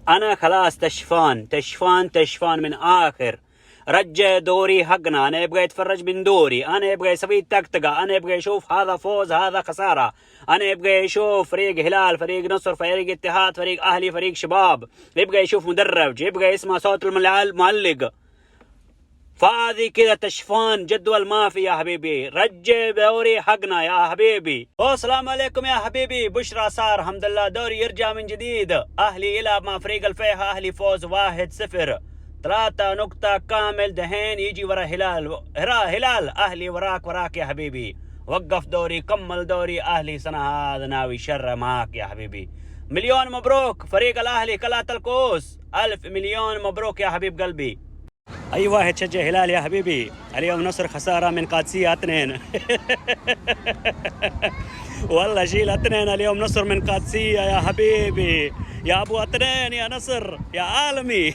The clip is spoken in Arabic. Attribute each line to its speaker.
Speaker 1: انا خلاص تشفان من اخر. رجع دوري حقنا، انا ابغى اتفرج من دوري، انا ابغى اسوي تكتكه، انا ابغى اشوف هذا فوز هذا خساره، انا ابغى اشوف فريق هلال، فريق نصر، فريق اتحاد، فريق اهلي، فريق شباب، يبغى يشوف مدرب، يبغى يسمع صوت المعلق. فهذه كذا تشفان جدول ما في يا حبيبي. رجع دوري حقنا يا حبيبي. والسلام عليكم يا حبيبي. بشرى صار الحمد لله، دوري يرجع من جديد. اهلي يلعب مع فريق الفيحة، اهلي فوز 1-0، 3 نقطة كامل. دهين يجي ورا هلال اهلي وراك يا حبيبي. وقف دوري، كمل دوري. اهلي سنة هذا ناوي شر معاك يا حبيبي. مليون مبروك فريق الاهلي كلاة الكؤوس، 1000 مليون مبروك يا حبيب قلبي. اي واحد شجع هلال يا حبيبي. اليوم نصر خسارة من قادسية 2. والله شيل 2 اليوم نصر من قادسية يا حبيبي. يا ابو 2 يا نصر يا عالمي.